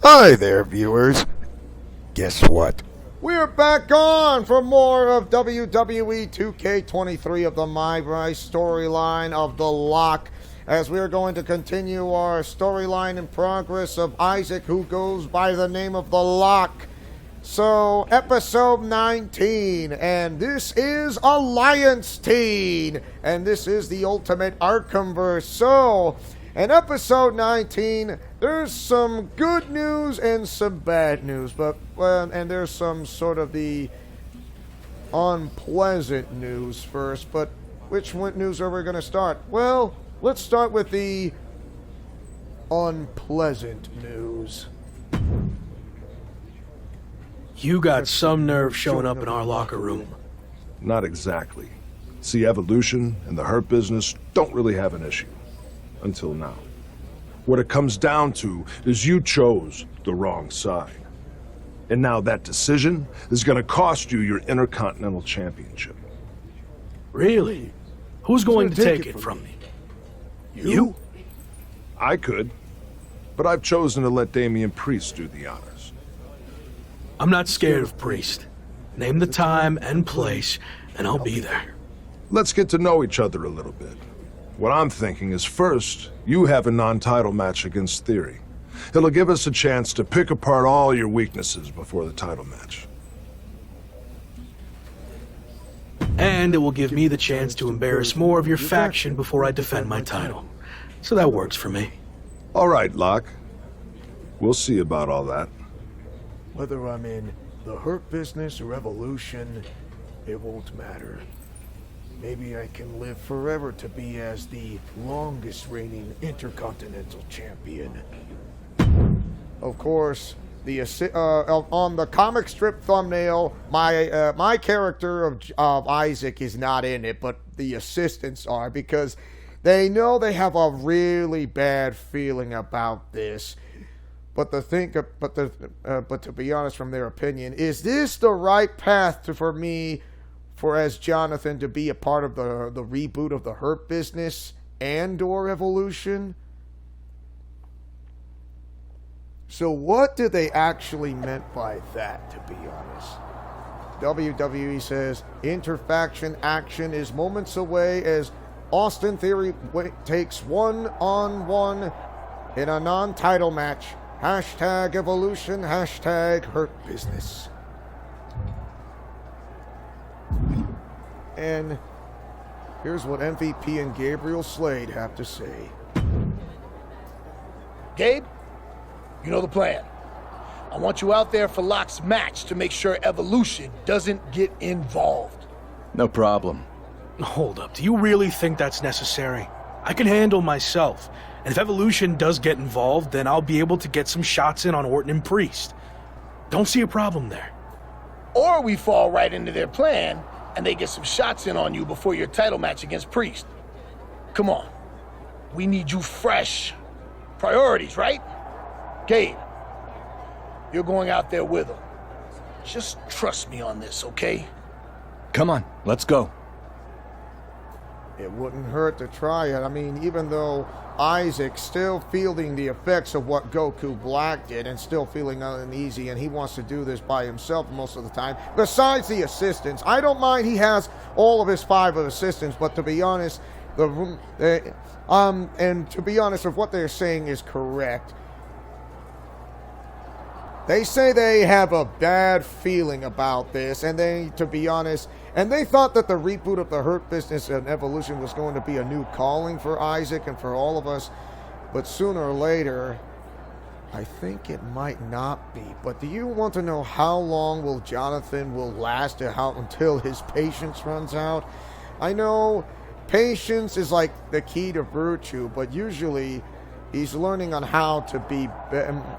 Hi there, viewers. Guess what? We're back on for more of WWE 2K23 of the MyRise storyline of The Lock, as we're going to continue our storyline in progress of Isaac, who goes by the name of The Lock. So, episode 19, and this is Alliance Teen, and this is the ultimate Arkhamverse. So, in episode 19, there's some good news and some bad news, and there's some sort of the unpleasant news first. But which news are we going to start? Well, let's start with the unpleasant news. You got some nerve showing up in our locker room. Not exactly. See, Evolution and the Hurt Business don't really have an issue. Until now. What it comes down to is you chose the wrong side. And now that decision is going to cost you your Intercontinental Championship. Really? Who's going to take it from me? You? I could. But I've chosen to let Damian Priest do the honors. I'm not scared of Priest. Name the time and place, and I'll be there. Let's get to know each other a little bit. What I'm thinking is first, you have a non-title match against Theory. It'll give us a chance to pick apart all your weaknesses before the title match. And it will give me the chance to embarrass more of your faction before I defend my title. So that works for me. All right, Locke. We'll see about all that. Whether I'm in the Hurt Business or Evolution, it won't matter. Maybe I can live forever to be as the longest reigning Intercontinental Champion. Of course, on the comic strip thumbnail, my character of Isaac is not in it, but the assistants are, because they know they have a really bad feeling about this. But to be honest, from their opinion, is this the right path for me? For as Jonathan to be a part of the reboot of the Hurt Business and/or Evolution? So what did they actually meant by that, to be honest? WWE says interfaction action is moments away as Austin Theory takes one-on-one in a non-title match. Hashtag Evolution, hashtag Hurt Business. And here's what MVP and Gabriel Slade have to say. Gabe, you know the plan. I want you out there for Locke's match to make sure Evolution doesn't get involved. No problem. Hold up, do you really think that's necessary? I can handle myself. And if Evolution does get involved, then I'll be able to get some shots in on Orton and Priest. Don't see a problem there. Or we fall right into their plan and they get some shots in on you before your title match against Priest. Come on. We need you fresh. Priorities, right? Gabe, you're going out there with them. Just trust me on this, okay? Come on, let's go. It wouldn't hurt to try it. I mean, even though Isaac's still feeling the effects of what Goku Black did and still feeling uneasy, and he wants to do this by himself most of the time, besides the assistants. I don't mind he has all of his 5 assistants, but to be honest, if what they're saying is correct, they say they have a bad feeling about this, and to be honest, and they thought that the reboot of the Hurt Business and Evolution was going to be a new calling for Isaac and for all of us, but sooner or later, I think it might not be. But do you want to know how long Jonathan will last until his patience runs out? I know patience is like the key to virtue, but usually he's learning on how to be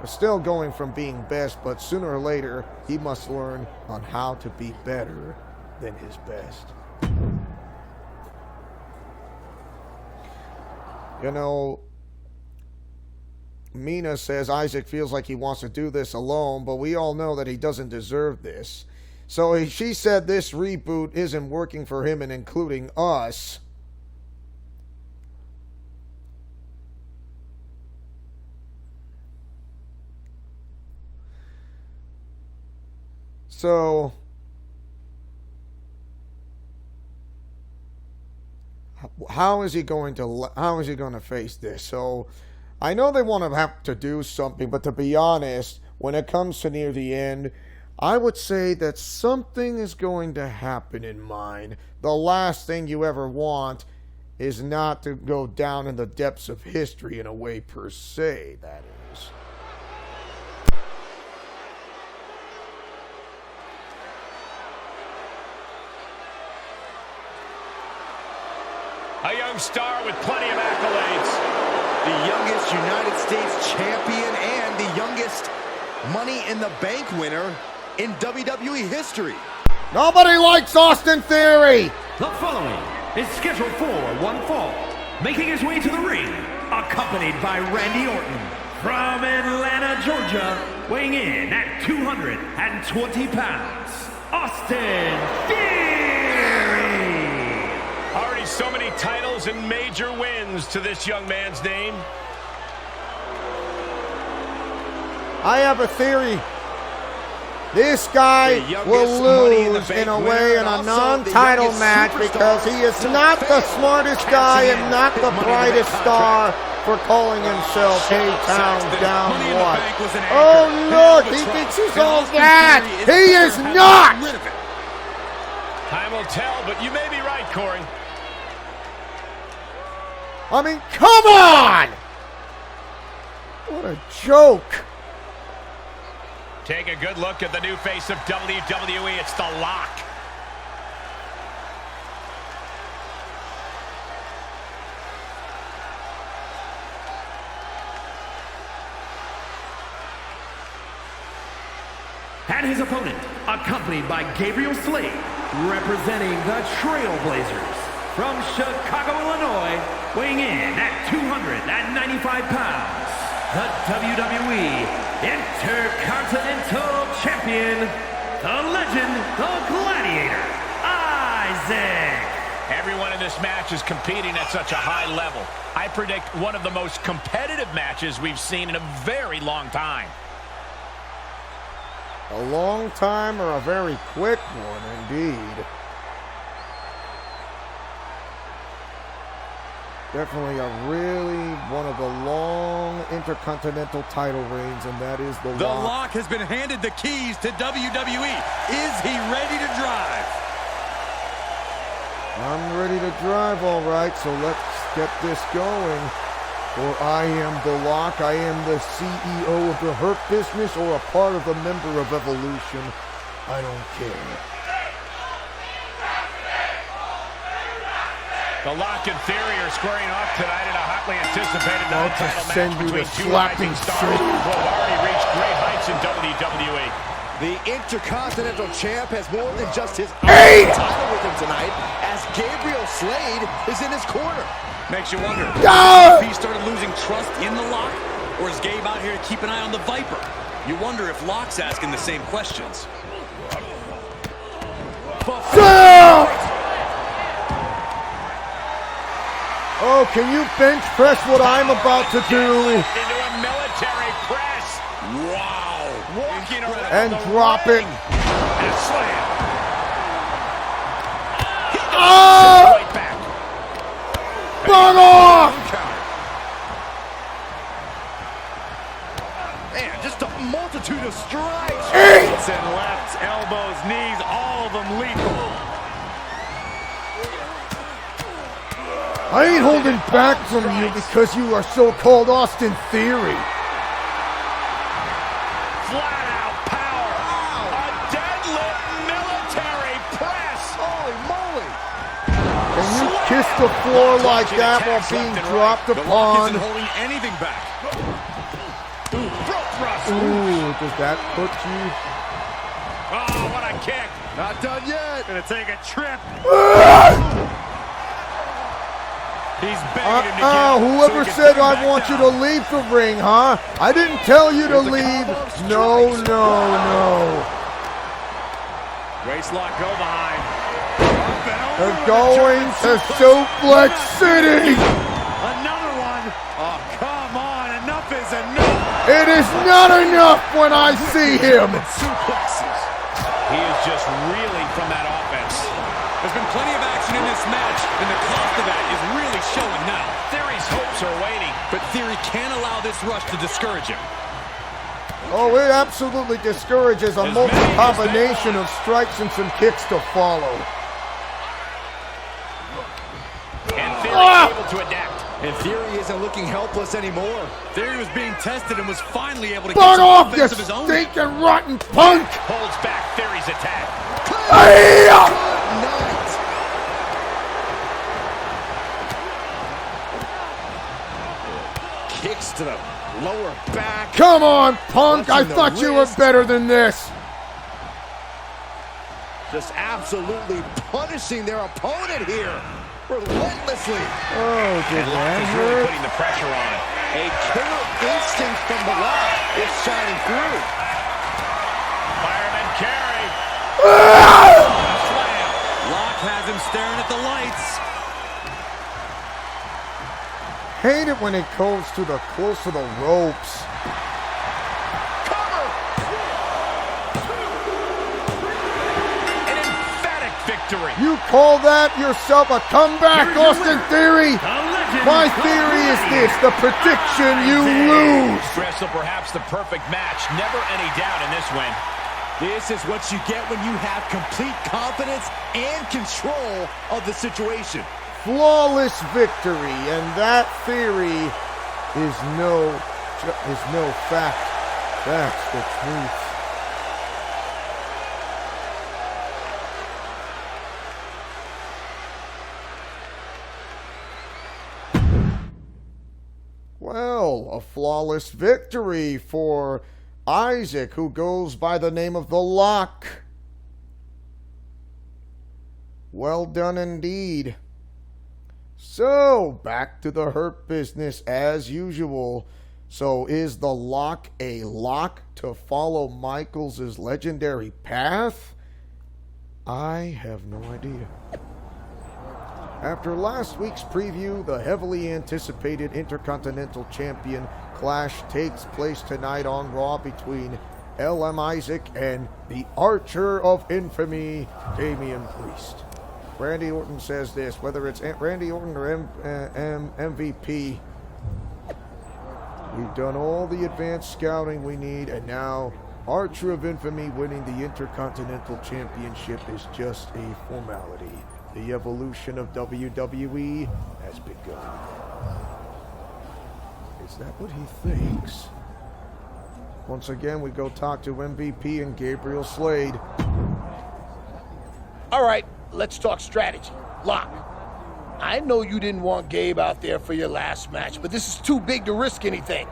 still going from being best, but sooner or later, he must learn on how to be better than his best. You know, Mina says Isaac feels like he wants to do this alone, but we all know that he doesn't deserve this. So she said this reboot isn't working for him and including us. So, how is he going to face this? So, I know they want to have to do something, but to be honest, when it comes to near the end, I would say that something is going to happen in mine. The last thing you ever want is not to go down in the depths of history in a way per se, that is. A young star with plenty of accolades. The youngest United States champion and the youngest Money in the Bank winner in WWE history. Nobody likes Austin Theory! The following is scheduled for one fall. Making his way to the ring, accompanied by Randy Orton. From Atlanta, Georgia, weighing in at 220 pounds, Austin Theory! Already so many titles and major wins to this young man's name. I have a theory. This guy will lose in a way in a non-title match because he is not the smartest guy and not the brightest star for calling himself K-Town down what. Oh look, he thinks he's all that. He is not! Time will tell, but you may be right, Corey. I mean, come on! What a joke. Take a good look at the new face of WWE. It's The Lock. And his opponent, accompanied by Gabriel Slade, representing the Trailblazers. From Chicago, Illinois, weighing in at 295 pounds, the WWE Intercontinental Champion, the Legend, the Gladiator, Isaac. Everyone in this match is competing at such a high level. I predict one of the most competitive matches we've seen in a very long time. A long time or a very quick one, indeed. Definitely one of the long intercontinental title reigns, and that is The Lock. The Lock has been handed the keys to WWE. Is he ready to drive? I'm ready to drive, all right, so let's get this going. For I am The Lock, I am the CEO of the Hurt Business or a part of a member of Evolution. I don't care. The Lock and Theory are squaring off tonight in a hotly anticipated non-title match between two rising stars who have already reached great heights in WWE. The Intercontinental Champ has more than just his title with him tonight, as Gabriel Slade is in his corner. Makes you wonder, if he started losing trust in The Lock, or is Gabe out here to keep an eye on the Viper? You wonder if Lock's asking the same questions. Oh, can you bench press what I'm about to do? Into a military press. Wow. Walking around and drop it. And a slam. Oh! Right back. Bug off! Man, just a multitude of strikes. Rights and lefts, elbows, knees, all of them lethal. I ain't holding back from you because you are so-called Austin Theory. Flat out power. A deadlift military press. Holy moly. Can you kiss the floor like that while being dropped upon? The Lock isn't holding anything back. Ooh, front thrust. Ooh, does that put you? Oh, what a kick. Not done yet. Gonna take a trip. He's begging him to get whoever said I want you to leave the ring, huh? I didn't tell you to leave. No. Waist lock, go behind. They're going to Suplex City. Another one. Oh, come on. Enough is enough. It is not enough when I see him. Suplexes. He Omos are waiting. But Theory can't allow this rush to discourage him. Oh, it absolutely discourages a multi-combination of strikes and some kicks to follow. And Theory able to adapt. And Theory isn't looking helpless anymore. Theory was being tested and was finally able to get Fuck some off, you offense of his own. stinking rotten punk! Holds back Theory's attack. Hey! Night. Kicks to the lower back. Come on, punk! I Clutching the thought you were wrist. better than this! Just absolutely punishing their opponent here. Relentlessly. Oh, did And Lock that is really hurt? putting the pressure on. A killer instinct from the Lock is shining through. Fireman carry. Lock has him staring at the lights. Hate it when it goes to the close to the ropes. An emphatic victory. You call that yourself a comeback, Here's your Austin winner, Theory? the legend My from theory is the this, the prediction you lose. Wrestle perhaps the perfect match. Never any doubt in this win. This is what you get when you have complete confidence and control of the situation. Flawless victory, and that theory is no fact. That's the truth. Well, a flawless victory for Isaac, who goes by the name of the Lock. Well done indeed. So, back to the Hurt Business as usual. So, is the Lock a lock to follow Michaels' legendary path? I have no idea. After last week's preview, the heavily anticipated Intercontinental Champion clash takes place tonight on Raw between LM Isaac and the Archer of Infamy, Damian Priest. Randy Orton says this, whether it's Randy Orton or MVP, we've done all the advanced scouting we need, and now Archer of Infamy winning the Intercontinental Championship is just a formality. The evolution of WWE has begun. Is that what he thinks? Once again, we go talk to MVP and Gabriel Slade. All right, let's talk strategy. Lock, I know you didn't want Gabe out there for your last match, but this is too big to risk anything.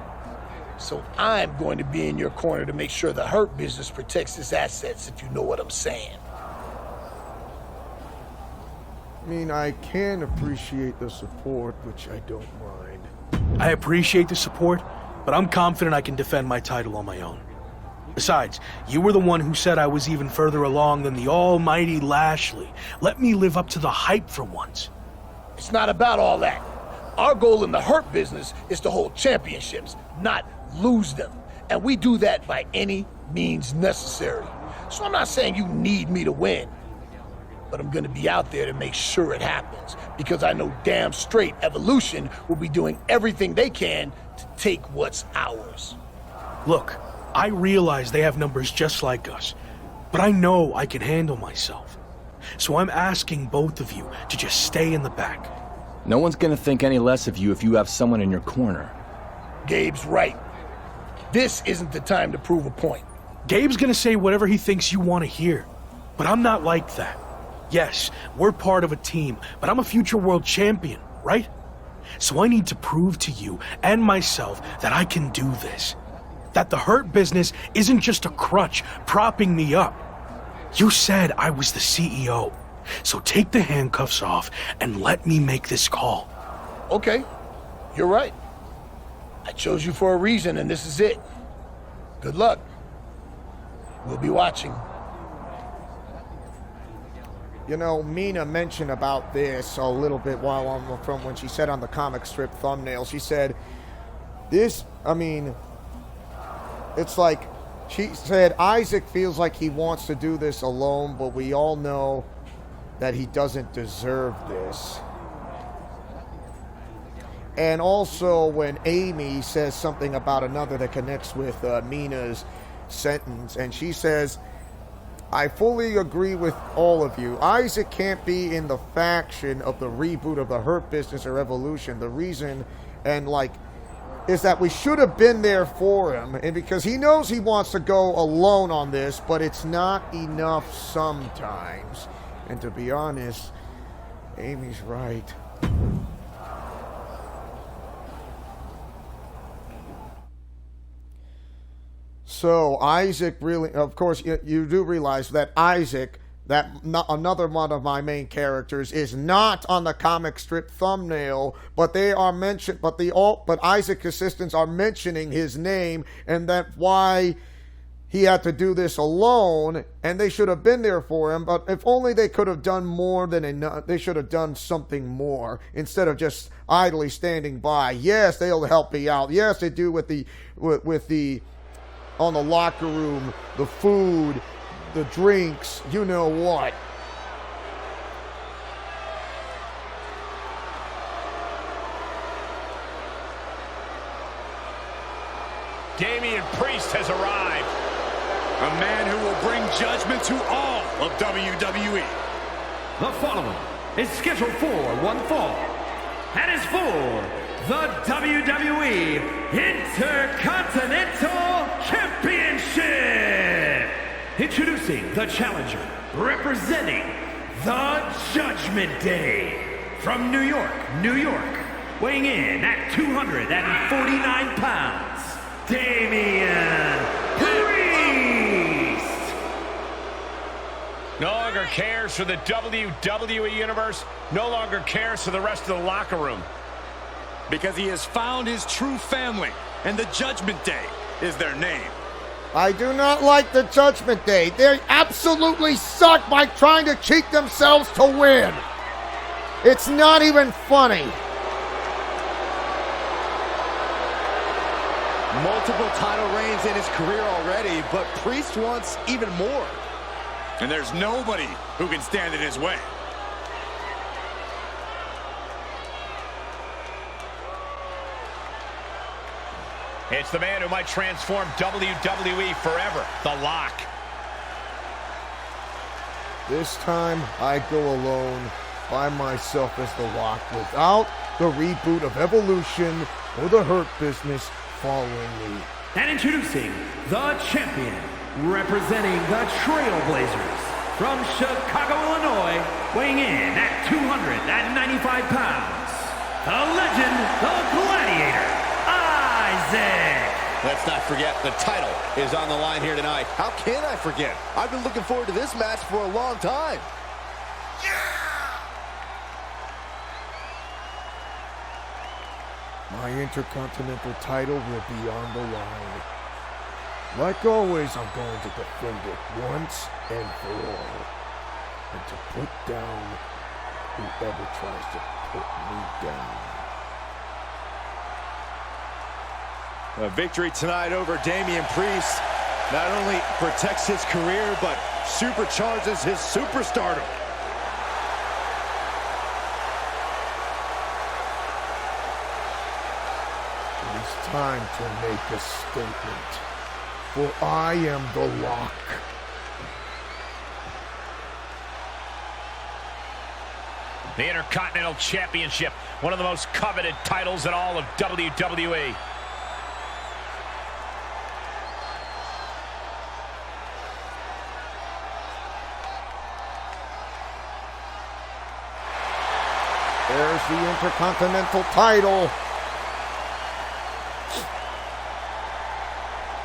So I'm going to be in your corner to make sure the Hurt Business protects its assets, if you know what I'm saying. I mean, I can appreciate the support, which I don't mind. I appreciate the support, but I'm confident I can defend my title on my own. Besides, you were the one who said I was even further along than the almighty Lashley. Let me live up to the hype for once. It's not about all that. Our goal in the Hurt Business is to hold championships, not lose them. And we do that by any means necessary. So I'm not saying you need me to win, but I'm gonna be out there to make sure it happens, because I know damn straight Evolution will be doing everything they can to take what's ours. Look, I realize they have numbers just like us, but I know I can handle myself. So I'm asking both of you to just stay in the back. No one's gonna think any less of you if you have someone in your corner. Gabe's right. This isn't the time to prove a point. Gabe's gonna say whatever he thinks you want to hear, but I'm not like that. Yes, we're part of a team, but I'm a future world champion, right? So I need to prove to you and myself that I can do this. That the Hurt Business isn't just a crutch propping me up. You said I was the CEO, so take the handcuffs off and let me make this call. Okay, you're right. I chose you for a reason, and this is it. Good luck. We'll be watching. You know, Mina mentioned about this a little bit while on from when she said on the comic strip thumbnail. She said, it's like, she said Isaac feels like he wants to do this alone, but we all know that he doesn't deserve this. And also when Amy says something about another that connects with Mina's sentence, and she says, I fully agree with all of you. Isaac can't be in the faction of the reboot of the Hurt Business or Evolution. The reason, is that we should have been there for him, and because he knows he wants to go alone on this, but it's not enough sometimes. And to be honest, Amy's right. So Isaac really, of course, you do realize that Isaac, another one of my main characters, is not on the comic strip thumbnail, but they are mentioned. But Isaac's assistants are mentioning his name, and that's why he had to do this alone. And they should have been there for him. But if only they could have done more than enough. They should have done something more instead of just idly standing by. Yes, they'll help me out. Yes, they do with the on the locker room, the food, the drinks, you know what. Damian Priest has arrived. A man who will bring judgment to all of WWE. The following is scheduled for one fall and is for the WWE Intercontinental Championship. Introducing the challenger, representing the Judgment Day. From New York, New York, weighing in at 249 pounds, Damian Priest. No longer cares for the WWE Universe, no longer cares for the rest of the locker room. Because he has found his true family, and the Judgment Day is their name. I do not like the Judgment Day. They absolutely suck by trying to cheat themselves to win. It's not even funny. Multiple title reigns in his career already, but Priest wants even more. And there's nobody who can stand in his way. It's the man who might transform WWE forever, The Lock. This time, I go alone by myself as The Lock without the reboot of Evolution or the Hurt Business following me. And introducing the champion, representing the Trailblazers, from Chicago, Illinois, weighing in at 295 pounds, the legend, the gladiator, Isaac. Let's not forget, the title is on the line here tonight. How can I forget? I've been looking forward to this match for a long time. My Intercontinental title will be on the line. Like always, I'm going to defend it once and for all. And to put down whoever tries to put me down. A victory tonight over Damian Priest not only protects his career, but supercharges his superstardom. It is time to make a statement, for I am the Lock. The Intercontinental Championship, one of the most coveted titles in all of WWE. There's the Intercontinental title.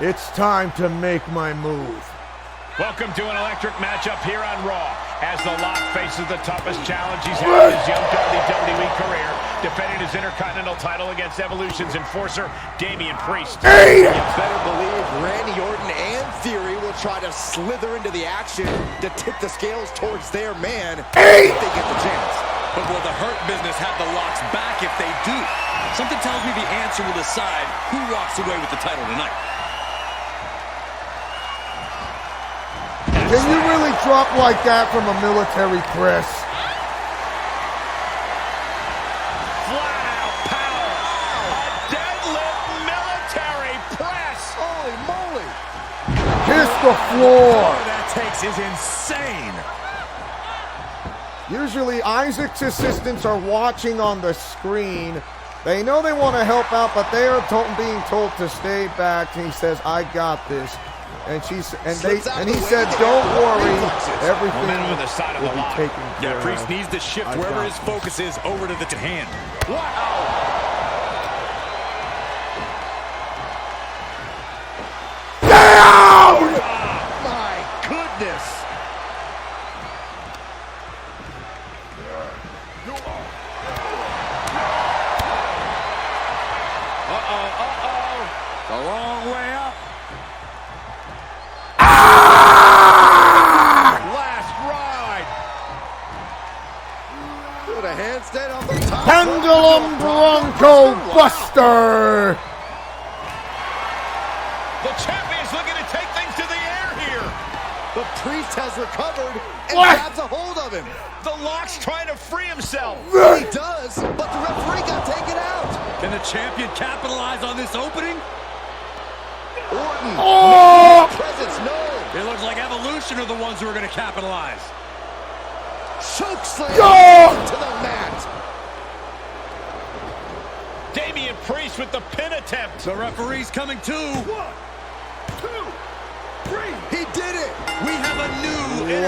It's time to make my move. Welcome to an electric matchup here on Raw, as The Lock faces the toughest challenge he's had in his young WWE career, defending his Intercontinental title against Evolution's enforcer, Damian Priest. You better believe Randy Orton and Theory will try to slither into the action to tip the scales towards their man if they get the chance. But will the Hurt Business have the Lock's back if they do? Something tells me the answer will decide who walks away with the title tonight. Can you really drop like that from a military press? Flat out power the floor. That takes is insane. Usually Isaac's assistants are watching on the screen. They know they want to help out, but they are being told to stay back. And he says, "I got this." And he said, "Don't worry, everything Momentum on the side of will the be lock. taken care Yeah, Priest of." needs to shift I wherever got his focus is over to the hand. Wow. Down! My goodness. The long way up. Last ride. With a handstand on the top. Pendulum Bronco Buster! The champion's looking to take things to the air here. The Priest has recovered and What? grabs a hold of him. The Lock's trying to free himself. He does, but the referee got taken out. Can the champion capitalize on this opening? Orton. Oh! Presence, no. It looks like Evolution are the ones who are going to capitalize. Chokeslam Yo! to the mat. Damian Priest with the pin attempt. The referee's coming too. 1, 2, 3. He did it. We have a new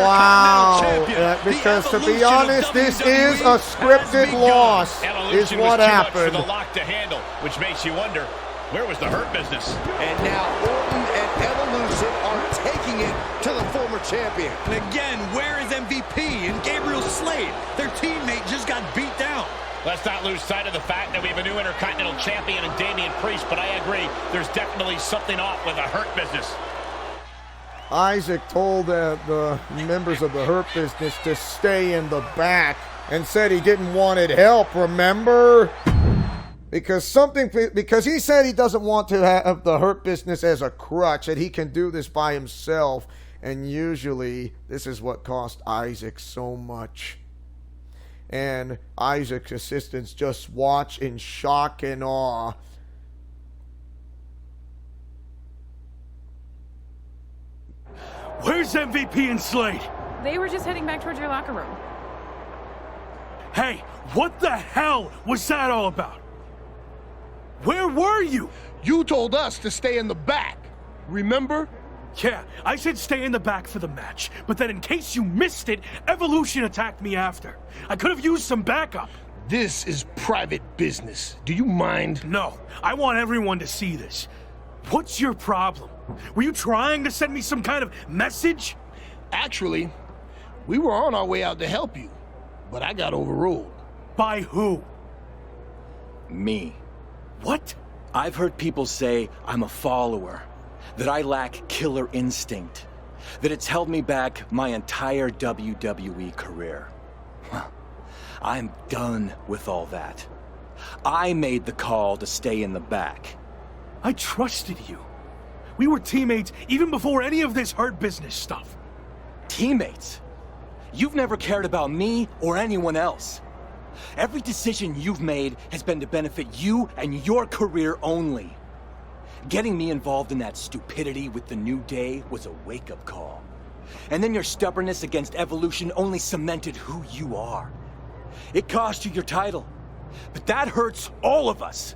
Wow. Intercontinental champion. Because The to be Evolution honest, of this WWE is a scripted has begun. loss, is Evolution what was too much for happened. the Lock to handle, which makes you wonder, where was the Hurt Business? And now Orton and Evolution are taking it to the former champion. And again, where is MVP and Gabriel Slade? Their teammate just got beat down. Let's not lose sight of the fact that we have a new Intercontinental Champion in Damian Priest, but I agree, there's definitely something off with the Hurt Business. Isaac told the members of the Hurt Business to stay in the back and said he didn't want help, remember? Because he said he doesn't want to have the Hurt Business as a crutch, that he can do this by himself. And usually, this is what cost Isaac so much. And Isaac's assistants just watch in shock and awe. Where's MVP and Slade? They were just heading back towards your locker room. Hey, what the hell was that all about? Where were you? You told us to stay in the back. Remember? Yeah, I said stay in the back for the match, but then in case you missed it, Evolution attacked me after. I could have used some backup. This is private business. Do you mind? No, I want everyone to see this. What's your problem? Were you trying to send me some kind of message? Actually, we were on our way out to help you, but I got overruled. By who? Me. What? I've heard people say I'm a follower, that I lack killer instinct, that it's held me back my entire WWE career. Well, I'm done with all that. I made the call to stay in the back. I trusted you. We were teammates even before any of this Hurt Business stuff. Teammates? You've never cared about me or anyone else. Every decision you've made has been to benefit you and your career only. Getting me involved in that stupidity with the New Day was a wake-up call. And then your stubbornness against Evolution only cemented who you are. It cost you your title, but that hurts all of us.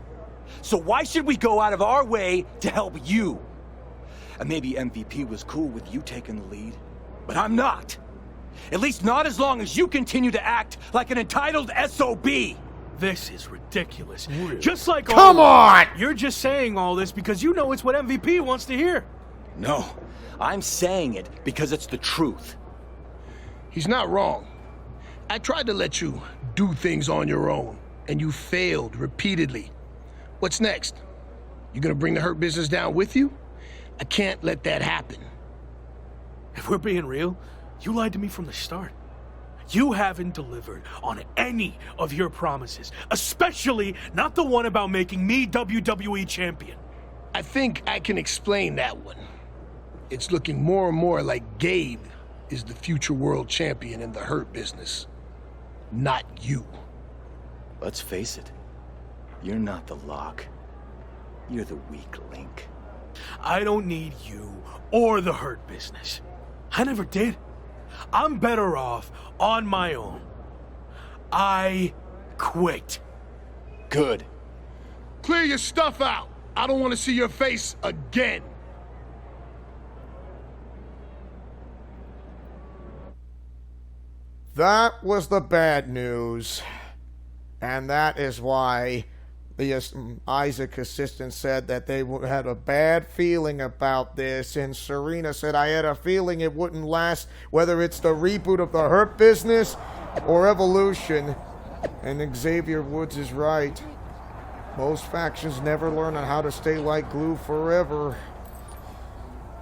So why should we go out of our way to help you? And maybe MVP was cool with you taking the lead, but I'm not. At least not as long as you continue to act like an entitled SOB. This is ridiculous. Just like Come on! You're just saying all this because you know it's what MVP wants to hear. No, I'm saying it because it's the truth. He's not wrong. I tried to let you do things on your own, and you failed repeatedly. What's next? You gonna bring the Hurt Business down with you? I can't let that happen. If we're being real, you lied to me from the start. You haven't delivered on any of your promises, especially not the one about making me WWE champion. I think I can explain that one. It's looking more and more like Gabe is the future world champion in the Hurt Business, not you. Let's face it, you're not the Lock. You're the weak link. I don't need you or the Hurt Business. I never did. I'm better off on my own. I quit. Good. Clear your stuff out. I don't want to see your face again. That was the bad news. And that is why the Isaac assistant said that they had a bad feeling about this. And Serena said, I had a feeling it wouldn't last, whether it's the reboot of the Hurt Business or Evolution. And Xavier Woods is right. Most factions never learn on how to stay like glue forever.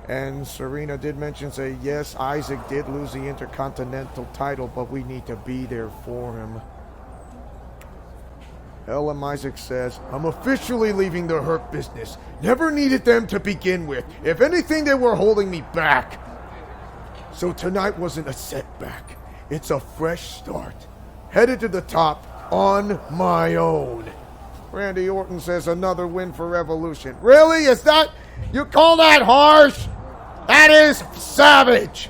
And Serena did mention, say, yes, Isaac did lose the Intercontinental title, but we need to be there for him. Ellen Isaac says, I'm officially leaving the Hurt Business. Never needed them to begin with. If anything, they were holding me back. So tonight wasn't a setback. It's a fresh start. Headed to the top on my own. Randy Orton says, another win for Evolution. Really? Is that... You call that harsh? That is savage.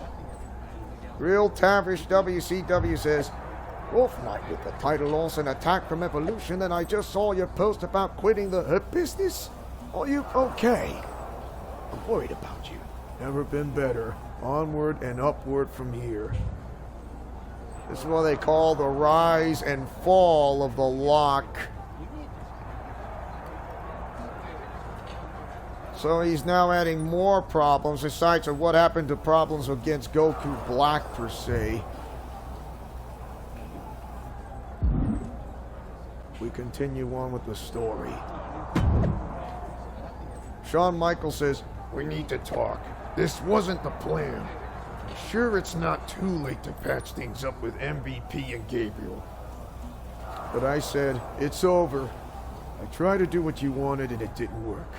Real Tavish WCW says, Wolf Knight with the title loss and attack from Evolution, and I just saw your post about quitting the Hurt Business. Are you okay? I'm worried about you. Never been better. Onward and upward from here. This is what they call the rise and fall of the Lock. So he's now adding more problems, aside from what happened to problems against Goku Black, per se. We continue on with the story. Shawn Michaels says, we need to talk. This wasn't the plan. I'm sure it's not too late to patch things up with MVP and Gabriel. But I said, it's over. I tried to do what you wanted and it didn't work.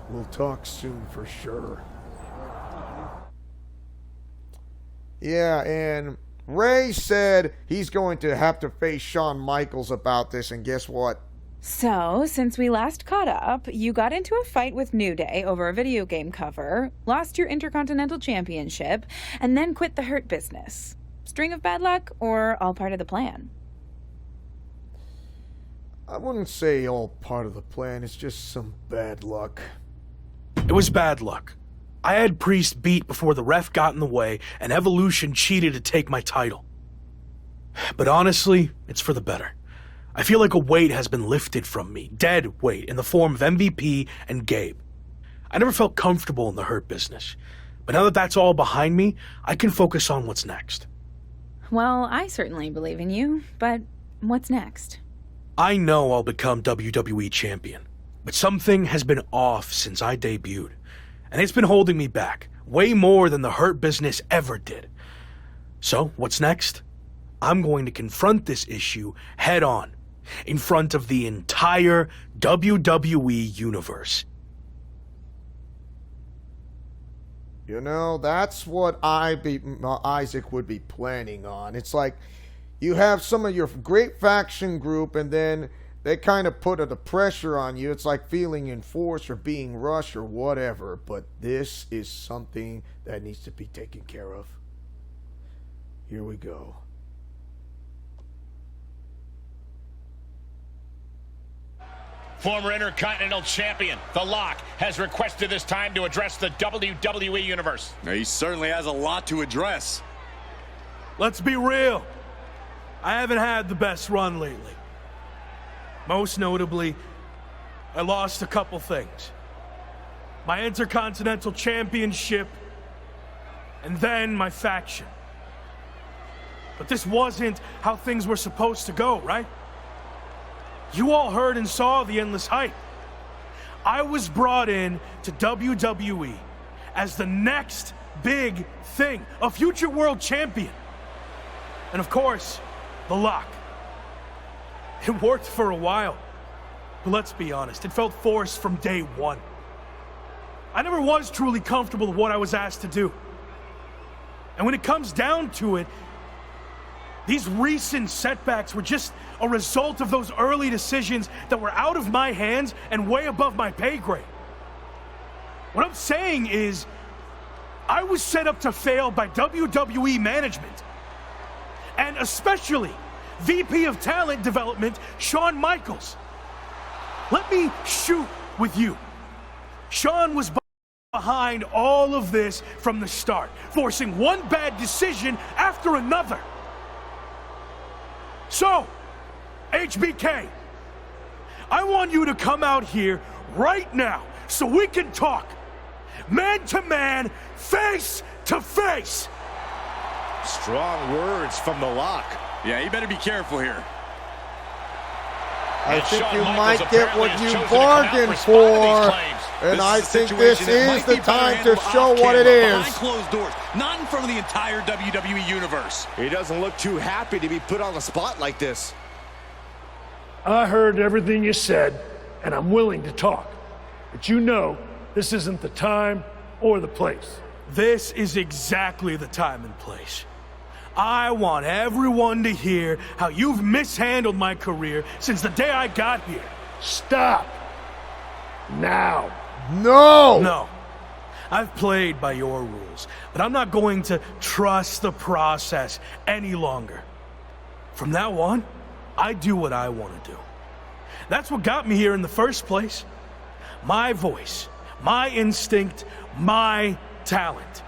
We'll talk soon for sure. Yeah, and Ray said he's going to have to face Shawn Michaels about this, and guess what? So, since we last caught up, you got into a fight with New Day over a video game cover, lost your Intercontinental Championship, and then quit the Hurt Business. String of bad luck, or all part of the plan? I wouldn't say all part of the plan, it's just some bad luck. It was bad luck. I had Priest beat before the ref got in the way, and Evolution cheated to take my title. But honestly, it's for the better. I feel like a weight has been lifted from me, dead weight, in the form of MVP and Gabe. I never felt comfortable in the Hurt Business, but now that that's all behind me, I can focus on what's next. Well, I certainly believe in you, but what's next? I know I'll become WWE Champion, but something has been off since I debuted, and it's been holding me back, way more than the Hurt Business ever did. So, what's next? I'm going to confront this issue head on, in front of the entire WWE universe. You know, that's what Isaac would be planning on. It's like you have some of your great faction group, and then they kind of put the pressure on you. It's like feeling enforced or being rushed or whatever. But this is something that needs to be taken care of. Here we go. Former Intercontinental Champion, The Lock, has requested this time to address the WWE Universe. He certainly has a lot to address. Let's be real. I haven't had the best run lately. Most notably, I lost a couple things. My Intercontinental Championship, and then my faction. But this wasn't how things were supposed to go, right? You all heard and saw the endless hype. I was brought in to WWE as the next big thing, a future world champion. And of course, The Lock. It worked for a while, but let's be honest, it felt forced from day one. I never was truly comfortable with what I was asked to do. And when it comes down to it, these recent setbacks were just a result of those early decisions that were out of my hands and way above my pay grade. What I'm saying is, I was set up to fail by WWE management. And especially VP of Talent Development, Shawn Michaels. Let me shoot with you. Shawn was behind all of this from the start, forcing one bad decision after another. So, HBK, I want you to come out here right now so we can talk. Man to man, face to face. Strong words from the Lock. Yeah, you better be careful here. I think Shawn you Michaels might get apparently what has you chosen to come out bargained respond to these for. claims. And I This is a think this situation that is might the be better time to handled show off what it camera, is. behind closed doors, not in front of the entire WWE Universe. He doesn't look too happy to be put on the spot like this. I heard everything you said, and I'm willing to talk. But you know, this isn't the time or the place. This is exactly the time and place. I want everyone to hear how you've mishandled my career since the day I got here. Stop. Now. No! No. I've played by your rules, but I'm not going to trust the process any longer. From now on, I do what I want to do. That's what got me here in the first place. My voice, my instinct, my talent.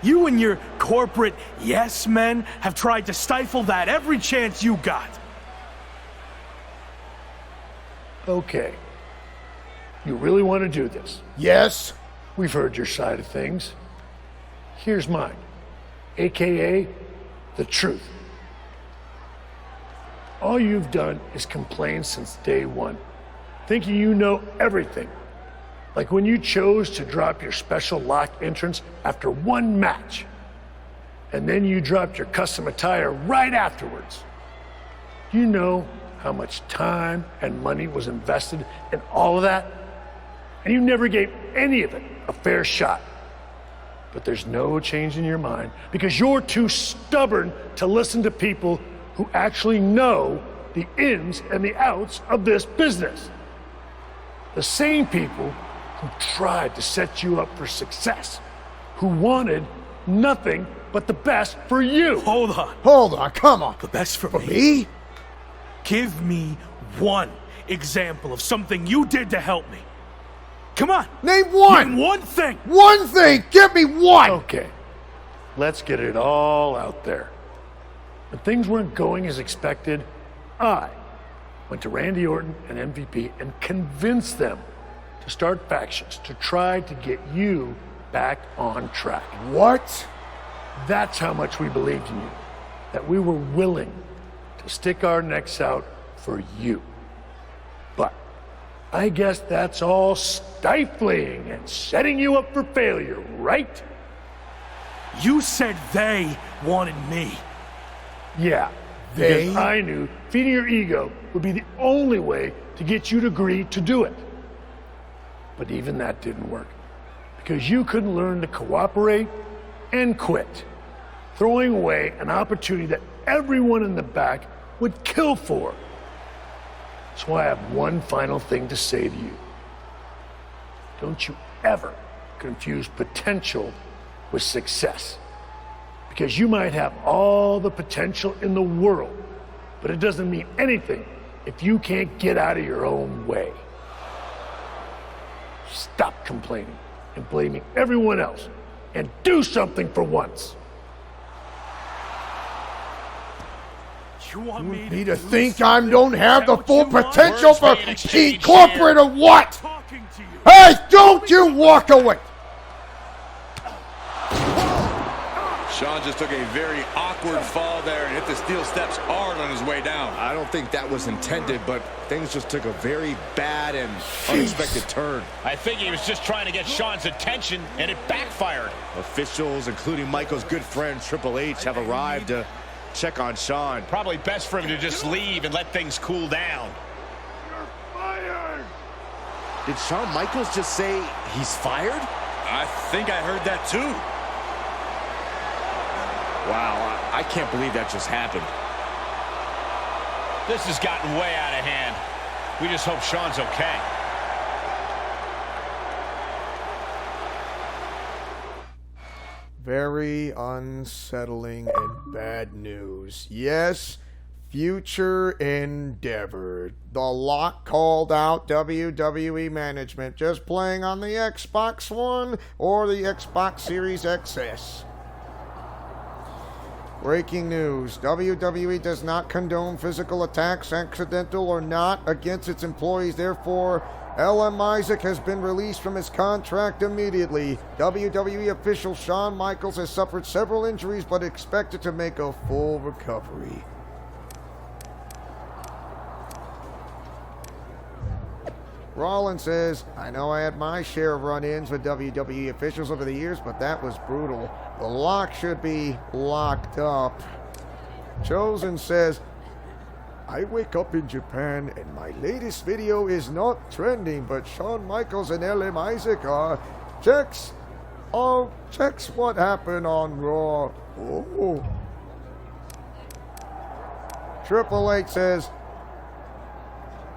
You and your corporate yes men have tried to stifle that every chance you got. Okay. You really want to do this? Yes? We've heard your side of things. Here's mine, AKA the truth. All you've done is complain since day one, thinking you know everything. Like when you chose to drop your special lock entrance after one match, and then you dropped your custom attire right afterwards. You know how much time and money was invested in all of that, and you never gave any of it a fair shot. But there's no change in your mind because you're too stubborn to listen to people who actually know the ins and the outs of this business. The same people who tried to set you up for success, who wanted nothing but the best for you. Hold on. Hold on, come on. The best for Me? Give me one example of something you did to help me. Come on. Name one! Name one thing. One thing! Give me one! Okay, let's get it all out there. When things weren't going as expected, I went to Randy Orton and MVP and convinced them to start factions to try to get you back on track. What? That's how much we believed in you, that we were willing to stick our necks out for you. But I guess that's all stifling and setting you up for failure, right? You said they wanted me. Yeah, They? because I knew feeding your ego would be the only way to get you to agree to do it. But even that didn't work, because you couldn't learn to cooperate and quit, throwing away an opportunity that everyone in the back would kill for. So I have one final thing to say to you. Don't you ever confuse potential with success. Because you might have all the potential in the world, but it doesn't mean anything if you can't get out of your own way. Stop complaining and blaming everyone else and do something for once. You want Me to think I don't have the what full you want? potential Words for being exchanged corporate or what? talking to you. Hey, don't you walk away! Shawn just took a very awkward fall there and hit the steel steps hard on his way down. I don't think that was intended, but things just took a very bad and unexpected turn. I think he was just trying to get Shawn's attention, and it backfired. Officials, including Michael's good friend Triple H, have arrived to check on Shawn. Probably best for him to just leave and let things cool down. Did Shawn Michaels just say he's fired? I think I heard that too. Wow, I can't believe that just happened. This has gotten way out of hand. We just hope Shawn's okay. Very unsettling and bad news. Yes, future endeavor. The Lock called out WWE management just playing on the Xbox One or the Xbox Series XS. Breaking news. WWE does not condone physical attacks, accidental or not, against its employees. Therefore, LM Isaac has been released from his contract immediately. WWE official Shawn Michaels has suffered several injuries but expected to make a full recovery. Rollins says, I know I had my share of run-ins with WWE officials over the years, but that was brutal. The Lock should be locked up. Chosen says, I wake up in Japan and my latest video is not trending, but Shawn Michaels and LM Isaac are. Checks what happened on Raw. Oh. Triple H says,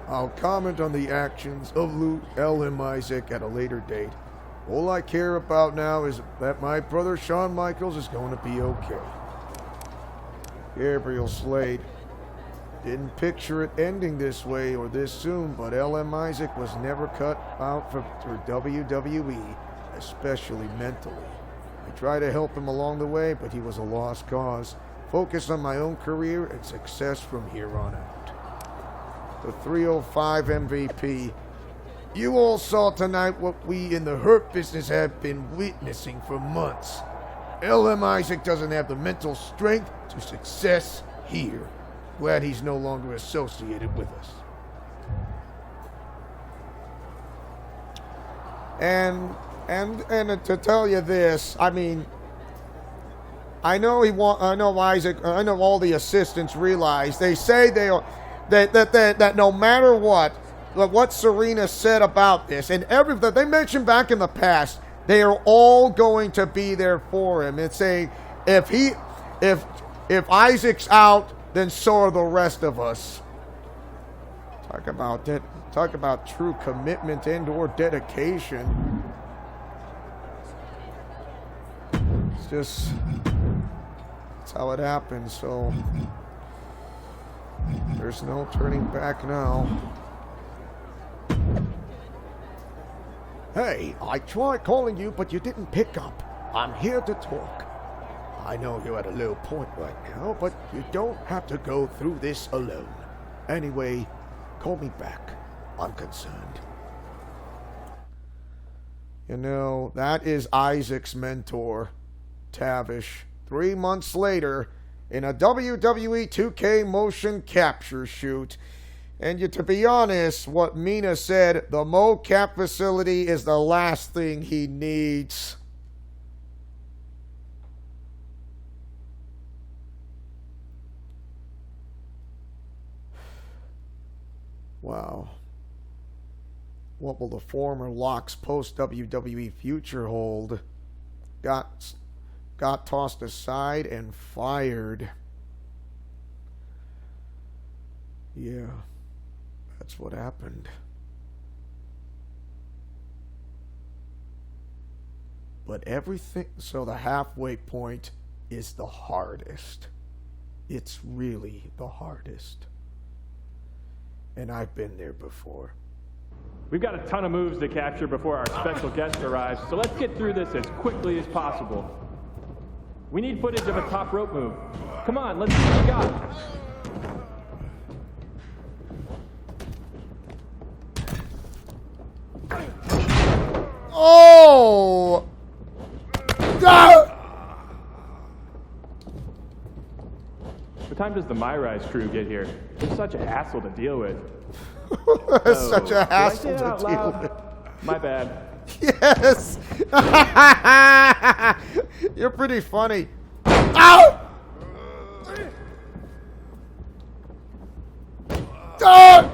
I'll comment on the actions of LM Isaac at a later date. All I care about now is that my brother Shawn Michaels is going to be okay. Gabriel Slade. Didn't picture it ending this way or this soon, but LM Isaac was never cut out for WWE, especially mentally. I tried to help him along the way, but he was a lost cause. Focus on my own career and success from here on out. The 305 MVP. You all saw tonight what we in the Hurt Business have been witnessing for months. LM Isaac doesn't have the mental strength to success here. Glad he's no longer associated with us. And to tell you this, I mean, I know Isaac, I know all the assistants realize, they say that no matter what Serena said about this, and everything they mentioned back in the past, they are all going to be there for him and saying, if Isaac's out, then so are the rest of us. Talk about that. Talk about true commitment and/or dedication. It's how it happens. So there's no turning back now. Hey, I tried calling you, but you didn't pick up. I'm here to talk. I know you're at a low point right now, but you don't have to go through this alone. Anyway, call me back. I'm concerned. You know, that is Isaac's mentor, Tavish. 3 months later, in a WWE 2K motion capture shoot. And to be honest, what Mina said, the mocap facility is the last thing he needs. Wow. What will the former Lock's post-WWE future hold? Got tossed aside and fired. Yeah, that's what happened. But everything, so the halfway point is the hardest. It's really the hardest. And I've been there before. We've got a ton of moves to capture before our special guest arrives, so let's get through this as quickly as possible. We need footage of a top rope move. Come on, let's see what we got. Oh! Ah! What time does the MyRise crew get here? It's such a hassle to deal with. Such a hassle to deal with. My bad. Yes! You're pretty funny. Ow! Ah!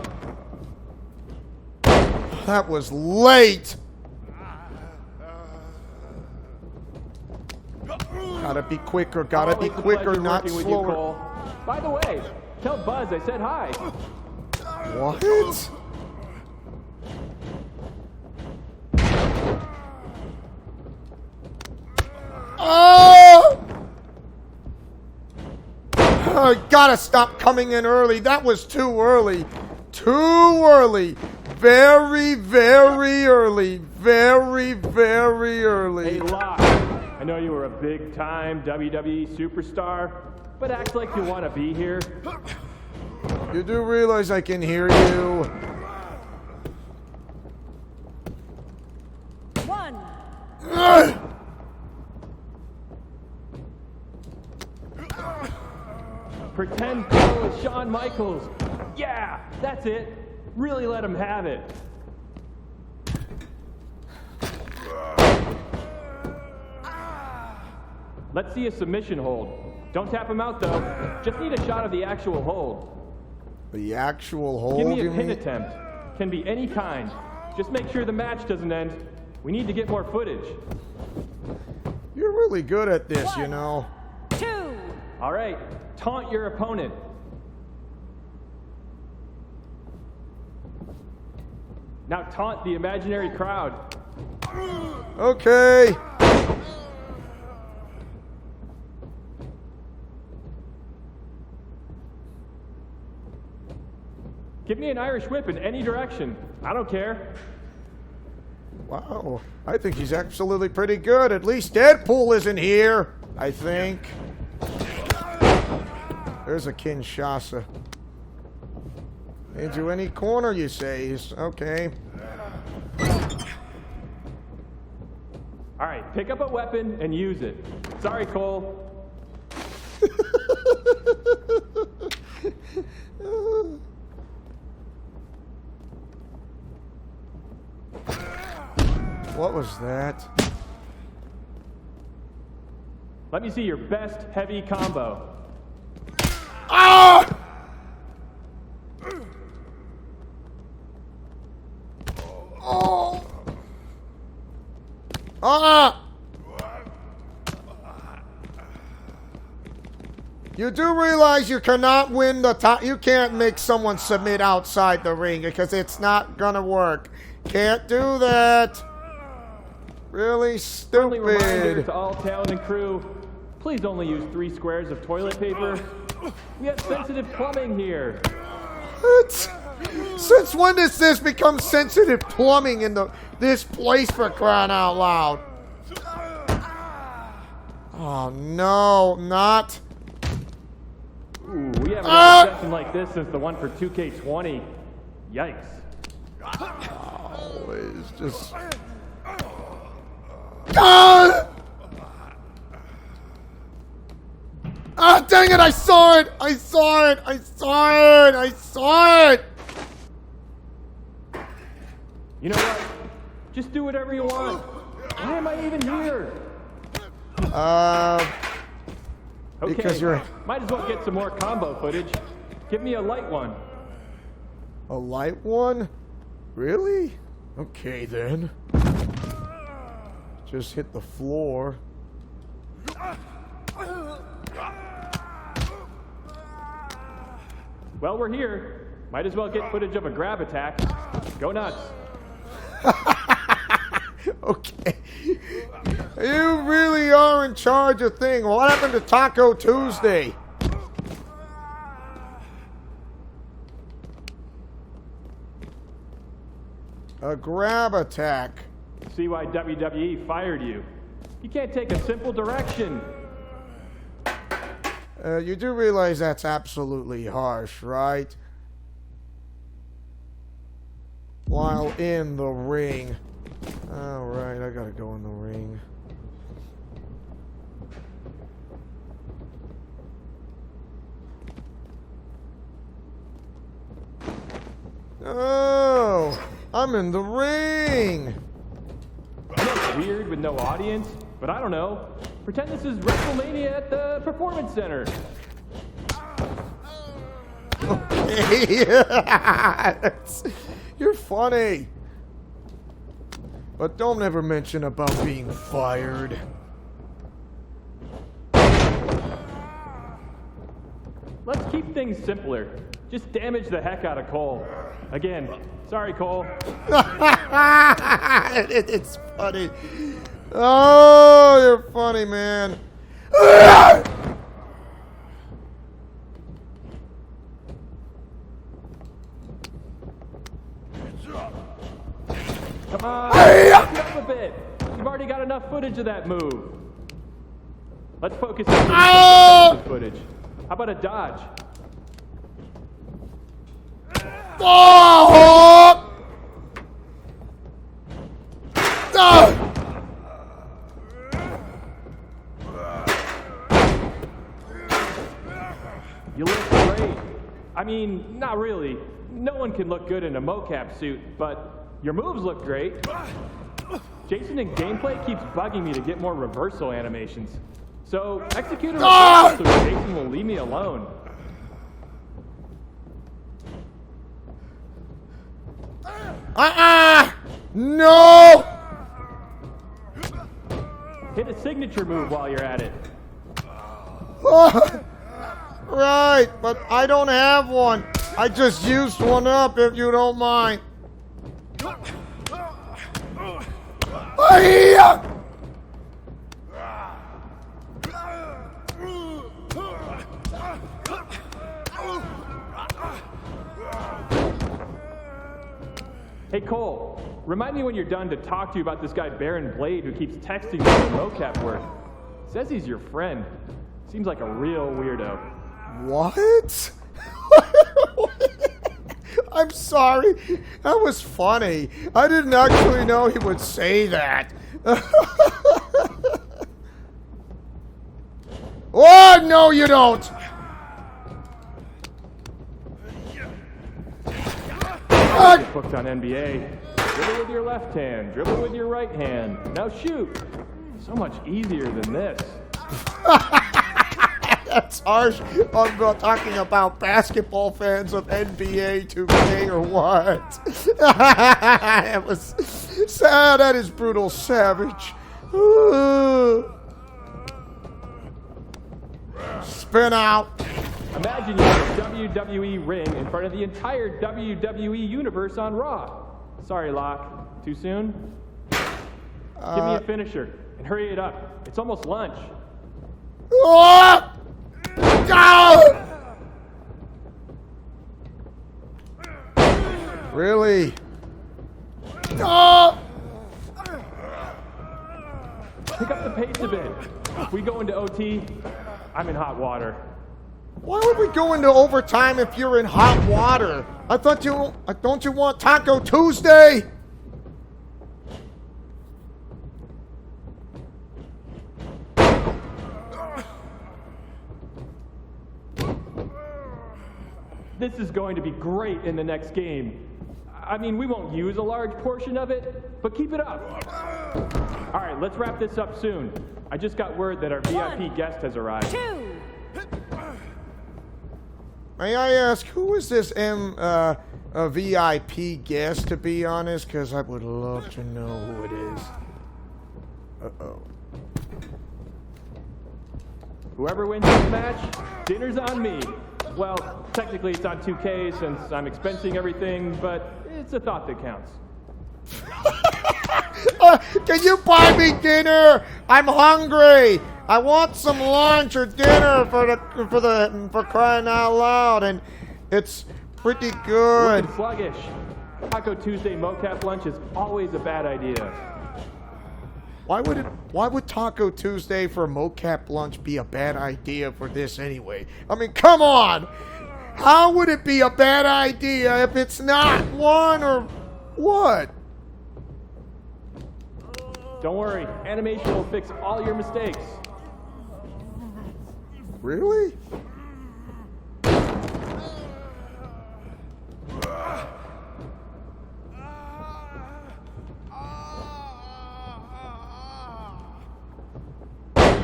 That was late. Gotta be quicker, not slower. By the way, tell Buzz I said hi. What? Oh! Oh, gotta stop coming in early. That was too early. Too early. Very, very early. Very, very early. Hey, Locke. I know you were a big-time WWE superstar, but act like you want to be here. You do realize I can hear you. One. Pretend Cole is Shawn Michaels. Yeah, that's it. Really let him have it. Let's see a submission hold. Don't tap him out, though. Just need a shot of the actual hold. The actual hold, Give me you a pin mean? attempt. Can be any kind. Just make sure the match doesn't end. We need to get more footage. You're really good at this, you know. Two. All right, taunt your opponent. Now taunt the imaginary crowd. Okay. Give me an Irish whip in any direction. I don't care. Wow. I think he's absolutely pretty good. At least Deadpool isn't here, I think. There's a Kinshasa. Into any corner, you say. Okay. All right, pick up a weapon and use it. Sorry, Cole. What was that? Let me see your best heavy combo. Ah! Oh! Ah! You do realize you cannot win the top. You can't make someone submit outside the ring because it's not gonna work. Can't do that. Really Friendly reminder stupid. to all talent and crew, please only use 3 squares of toilet paper. We have sensitive plumbing here. What? Since when does this become sensitive plumbing in this place, for crying out loud? Oh no, not. Ooh, we haven't had a session like this since the one for 2K20. Yikes. Oh, it's just. Ah! Ah, dang it! I saw it! I saw it! I saw it! I saw it! You know what? Just do whatever you want. Why am I even here? Because Okay, you're might as well get some more combo footage. Give me a light one. a light one? Really? Okay then. Just hit the floor. Well, we're here. Might as well get footage of a grab attack. Go nuts. Okay. You really are in charge of things. What happened to Taco Tuesday? A grab attack. See why WWE fired you. You can't take a simple direction. You do realize that's absolutely harsh, right? While in the ring. Alright, I gotta go in the ring. Oh, I'm in the ring. It's weird with no audience, but I don't know. Pretend this is WrestleMania at the Performance Center. You're funny. But don't ever mention about being fired. Let's keep things simpler. Just damage the heck out of Cole. Again, sorry, Cole. It's funny. Oh, you're funny, man. Come on, back it up a bit. You've already got enough footage of that move. Let's focus on the footage. How about a dodge? Oh! You look great. I mean, not really. No one can look good in a mocap suit, but your moves look great. Jason in gameplay keeps bugging me to get more reversal animations. So execute a reversal so Jason will leave me alone. No! Hit a signature move while you're at it. Right, but I don't have one. I just used one up, if you don't mind. Hey Cole, remind me when you're done to talk to you about this guy Baron Blade who keeps texting me for mocap work. Says he's your friend. Seems like a real weirdo. What? I'm sorry. That was funny. I didn't actually know he would say that. Oh, no, you don't. Get booked on NBA. Dribble with your left hand, dribble with your right hand. Now shoot. So much easier than this. That's harsh. I'm not talking about basketball fans of NBA 2K or what? That was sad. That is brutal savage. Spin out. Imagine you have a WWE ring in front of the entire WWE universe on Raw. Sorry, Locke. Too soon? Give me a finisher and hurry it up. It's almost lunch. Really? Pick up the pace a bit. If we go into OT, I'm in hot water. Why would we go into overtime if you're in hot water? I thought don't you want Taco Tuesday? This is going to be great in the next game. I mean, we won't use a large portion of it, but keep it up. All right, let's wrap this up soon. I just got word that our VIP guest has arrived. May I ask, who is this a VIP guest, to be honest? Because I would love to know who it is. Uh-oh. Whoever wins this match, dinner's on me. Well, technically it's on 2K since I'm expensing everything, but it's a thought that counts. Can you buy me dinner? I'm hungry. I want some lunch or dinner for crying out loud, and it's pretty good. Looking sluggish. Taco Tuesday mocap lunch is always a bad idea. Why would Taco Tuesday for mocap lunch be a bad idea for this anyway? I mean, come on! How would it be a bad idea if it's not one or what? Don't worry, animation will fix all your mistakes. Really?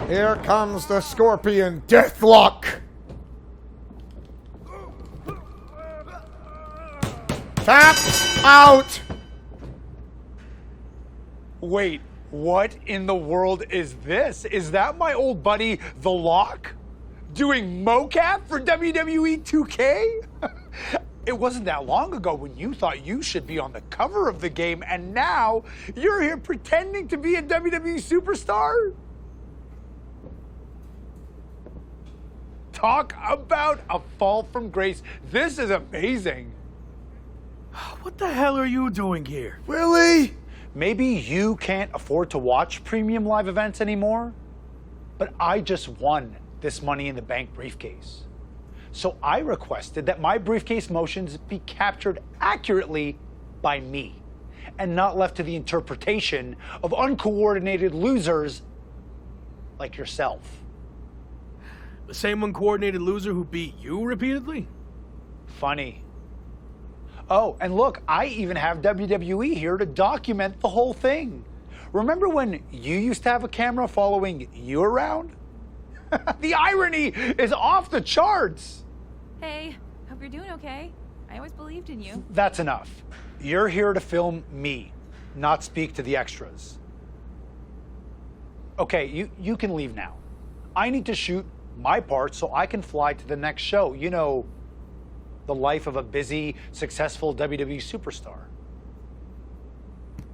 Here comes the Scorpion Deathlock. Tap out. Wait, what in the world is this? Is that my old buddy, The Lock? Doing mocap for WWE 2K? It wasn't that long ago when you thought you should be on the cover of the game, and now you're here pretending to be a WWE superstar? Talk about a fall from grace. This is amazing. What the hell are you doing here? Really? maybe you can't afford to watch premium live events anymore, but I just won this Money in the Bank briefcase. So I requested that my briefcase motions be captured accurately by me and not left to the interpretation of uncoordinated losers like yourself. The same uncoordinated loser who beat you repeatedly? Funny. Oh, and look, I even have WWE here to document the whole thing. Remember when you used to have a camera following you around? The irony is off the charts. Hey, hope you're doing okay. I always believed in you. That's enough. You're here to film me, not speak to the extras. Okay, you can leave now. I need to shoot my part so I can fly to the next show. You know, the life of a busy, successful WWE superstar.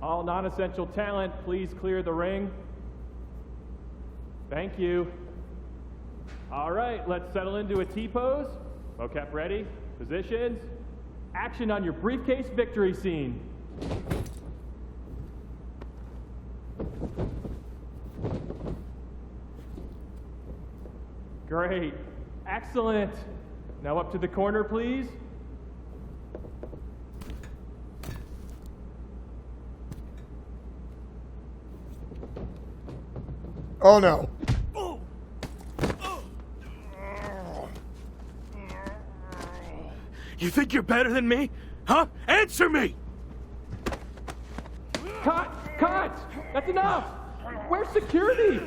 All non-essential talent, please clear the ring. Thank you. All right, let's settle into a T-pose. Mocap ready, positions. Action on your briefcase victory scene. Great, excellent. Now up to the corner, please. Oh no. You think you're better than me? Huh? Answer me! Cut! Cut! That's enough! Where's security?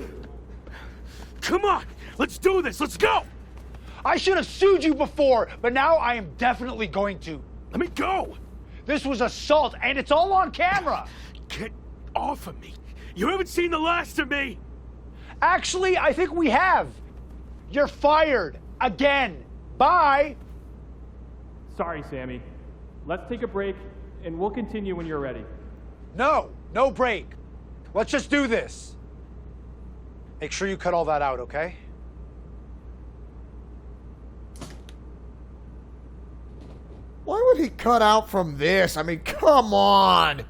Come on! Let's do this! Let's go! I should have sued you before, but now I am definitely going to. Let me go! This was assault, and it's all on camera! Get off of me! You haven't seen the last of me! Actually, I think we have. You're fired. Again. Bye. Sorry, Sammy. Let's take a break, and we'll continue when you're ready. No break. Let's just do this. Make sure you cut all that out, okay? Why would he cut out from this? I mean, come on.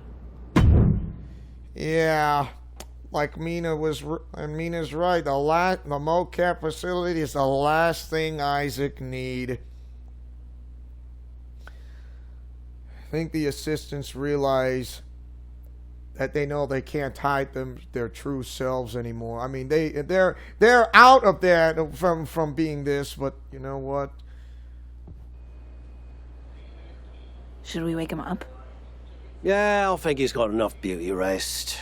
Yeah, like Mina's right. The mocap facility is the last thing Isaac need. I think the assistants realize that they know they can't hide their true selves anymore. I mean, they're out of that from being this, but you know what? Should we wake him up? Yeah, I think he's got enough beauty rest.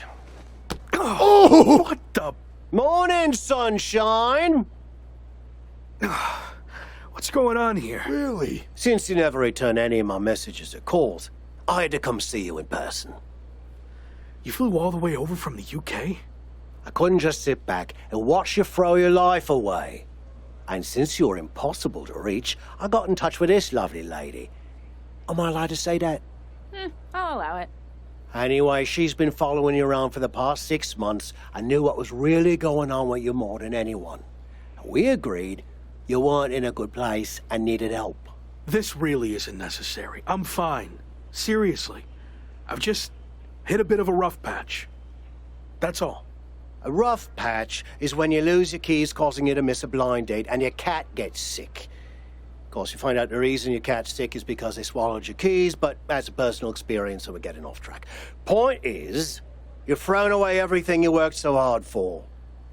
Oh! What the? Morning, sunshine! What's going on here? Really? Since you never returned any of my messages or calls, I had to come see you in person. You flew all the way over from the UK? I couldn't just sit back and watch you throw your life away. And since you're impossible to reach, I got in touch with this lovely lady. Am I allowed to say that? I'll allow it. Anyway, she's been following you around for the past 6 months and knew what was really going on with you more than anyone. We agreed you weren't in a good place and needed help. This really isn't necessary. I'm fine. Seriously. I've just hit a bit of a rough patch. That's all. A rough patch is when you lose your keys, causing you to miss a blind date, and your cat gets sick. Of course, you find out the reason your cat's sick is because they swallowed your keys, but that's a personal experience, so we're getting off track. Point is, you've thrown away everything you worked so hard for.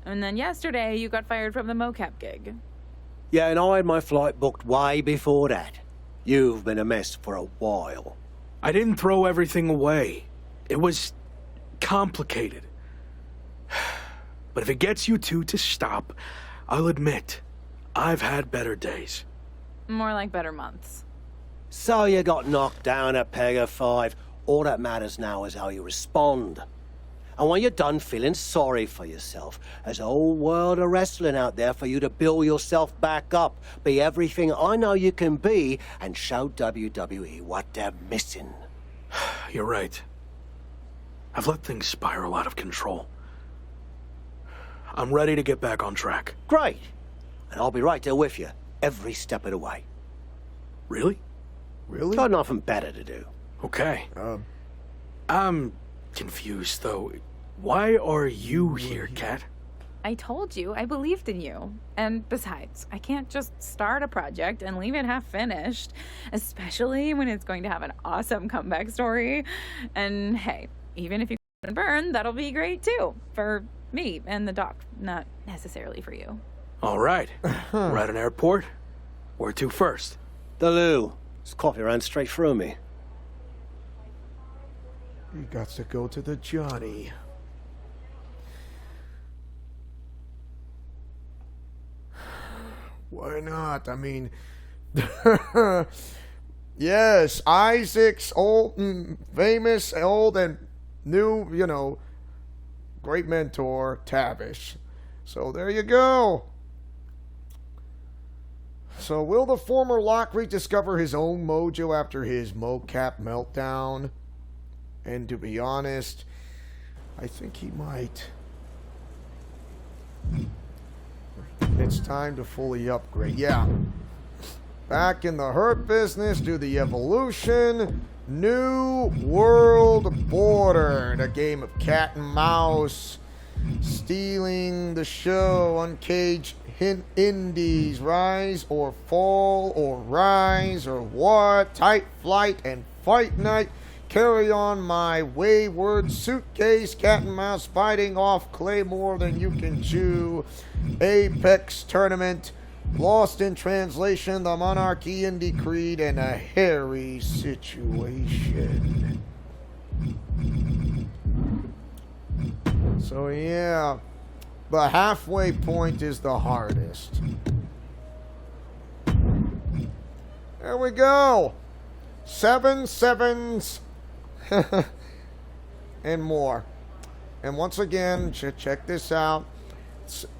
And then yesterday, you got fired from the mocap gig. Yeah, and I had my flight booked way before that. You've been a mess for a while. I didn't throw everything away. It was complicated. But if it gets you two to stop, I'll admit, I've had better days. More like better months. So you got knocked down at peg of 5. All that matters now is how you respond. And when you're done feeling sorry for yourself, there's a whole world of wrestling out there for you to build yourself back up, be everything I know you can be, and show WWE what they're missing. You're right. I've let things spiral out of control. I'm ready to get back on track. Great. And I'll be right there with you, every step of the way. Really? Really? Got nothing better to do. Okay. I'm confused, though. Why are you here, Kat? I told you, I believed in you. And besides, I can't just start a project and leave it half finished, especially when it's going to have an awesome comeback story. And hey, even if you can burn, that'll be great too. For me and the doc, not necessarily for you. All right. We're at an airport. Where to first? The loo. This coffee ran straight through me. You got to go to the Johnny. Why not? I mean, yes, Isaac's old, famous, old, and new, you know, great mentor, Tavish. So there you go. So will the former Locke rediscover his own mojo after his mocap meltdown? And to be honest, I think he might. It's time to fully upgrade. Yeah. Back in the Hurt business, do the evolution. New World Border. The game of cat and mouse. Stealing the show. Uncaged Indies. Rise or fall or rise or what? Tight flight and fight night. Carry on my wayward suitcase, cat and mouse fighting off clay more than you can chew. Apex tournament, lost in translation, the monarchy and decreed, and a hairy situation. So yeah, the halfway point is the hardest. There we go. 7 sevens. And more. And once again, check this out.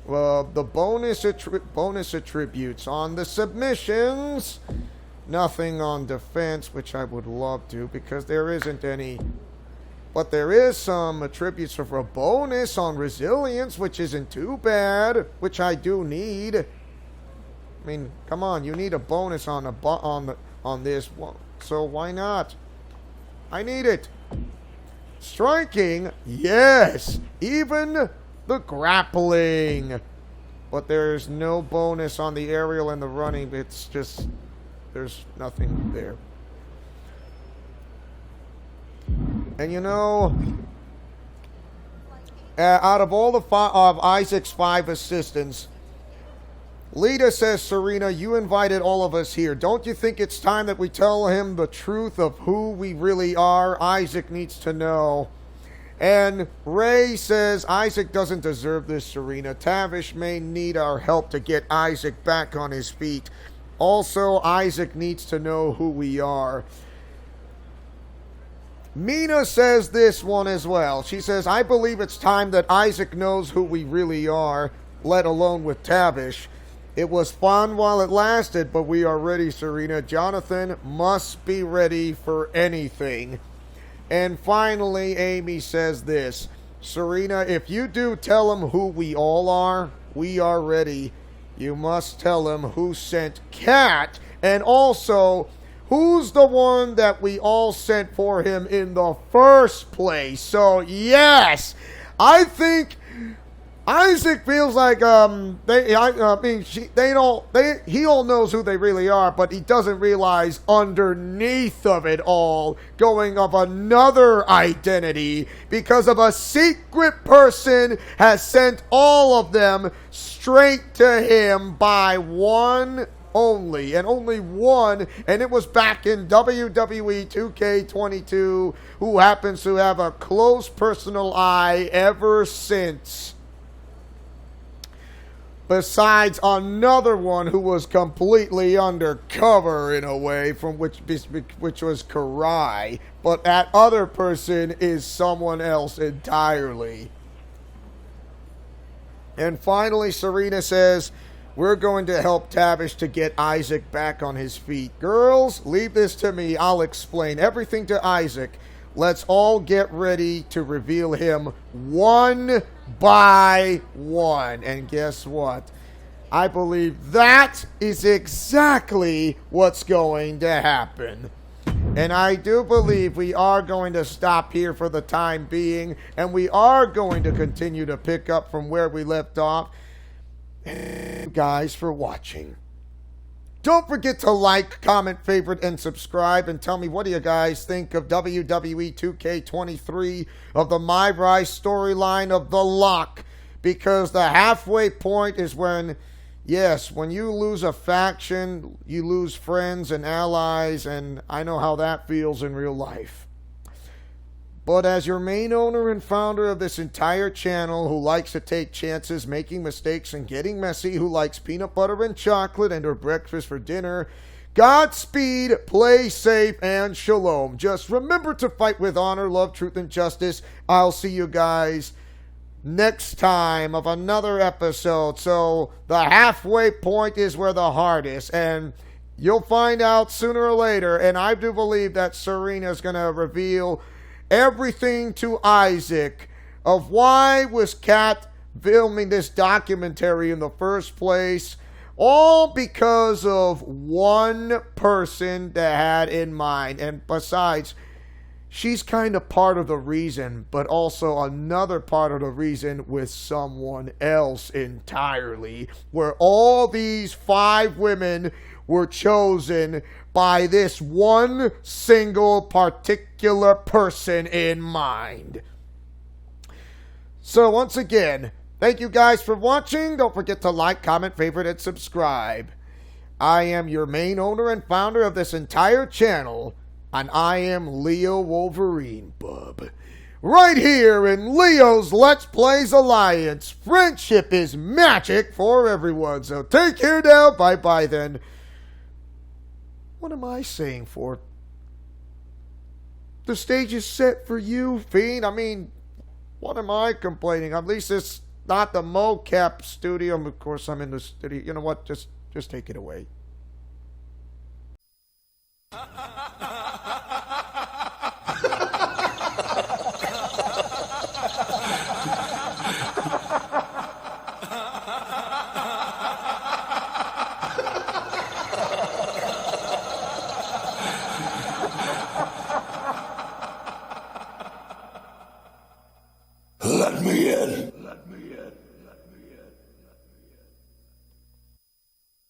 The bonus attributes on the submissions. Nothing on defense, which I would love to, because there isn't any. But there is some attributes for a bonus on resilience, which isn't too bad, which I do need. I mean, come on, you need a bonus on this one, so why not? I need it. Striking, yes. Even the grappling. But there's no bonus on the aerial and the running. It's just, there's nothing there. And you know, out of all of Isaac's 5 assistants, Lita says, Serena, you invited all of us here. Don't you think it's time that we tell him the truth of who we really are? Isaac needs to know. And Ray says, Isaac doesn't deserve this, Serena. Tavish may need our help to get Isaac back on his feet. Also, Isaac needs to know who we are. Mina says this one as well. She says, I believe it's time that Isaac knows who we really are, let alone with Tavish. It was fun while it lasted, but we are ready, Serena. Jonathan must be ready for anything. And finally, Amy says this. Serena, if you do tell him who we all are, we are ready. You must tell him who sent Kat, and also who's the one that we all sent for him in the first place. So, yes, I think Isaac feels like he all knows who they really are, but he doesn't realize underneath of it all going of another identity because of a secret person has sent all of them straight to him by one only, and only one, and it was back in WWE 2K23, who happens to have a close personal eye ever since. Besides another one who was completely undercover in a way, from which was Karai. But that other person is someone else entirely. And finally, Serena says, we're going to help Tavish to get Isaac back on his feet. Girls, leave this to me. I'll explain everything to Isaac. Let's all get ready to reveal him one by one. And guess what? I believe that is exactly what's going to happen. And I do believe we are going to stop here for the time being, and we are going to continue to pick up from where we left off. And guys, for watching. Don't forget to like, comment, favorite, and subscribe, and tell me what do you guys think of WWE 2K23, of the MyRise storyline of The Lock, because the halfway point is when, yes, when you lose a faction, you lose friends and allies, and I know how that feels in real life. But as your main owner and founder of this entire channel, who likes to take chances, making mistakes, and getting messy, who likes peanut butter and chocolate and her breakfast for dinner, Godspeed, play safe, and shalom. Just remember to fight with honor, love, truth, and justice. I'll see you guys next time of another episode. So the halfway point is where the heart is, and you'll find out sooner or later, and I do believe that Serena's going to reveal everything to Isaac of why was Kat filming this documentary in the first place, all because of one person that had in mind. And besides, she's kind of part of the reason, but also another part of the reason with someone else entirely, where all these 5 women were chosen by this one single particular person in mind. So once again, thank you guys for watching. Don't forget to like, comment, favorite, and subscribe. I am your main owner and founder of this entire channel, and I am Leo Wolverine Bub. Right here in Leo's Let's Plays Alliance. Friendship is magic for everyone. So take care now. Bye-bye then. What am I saying for? The stage is set for you, Fiend. I mean, what am I complaining? At least it's not the mocap studio. Of course, I'm in the studio. You know what? Just take it away.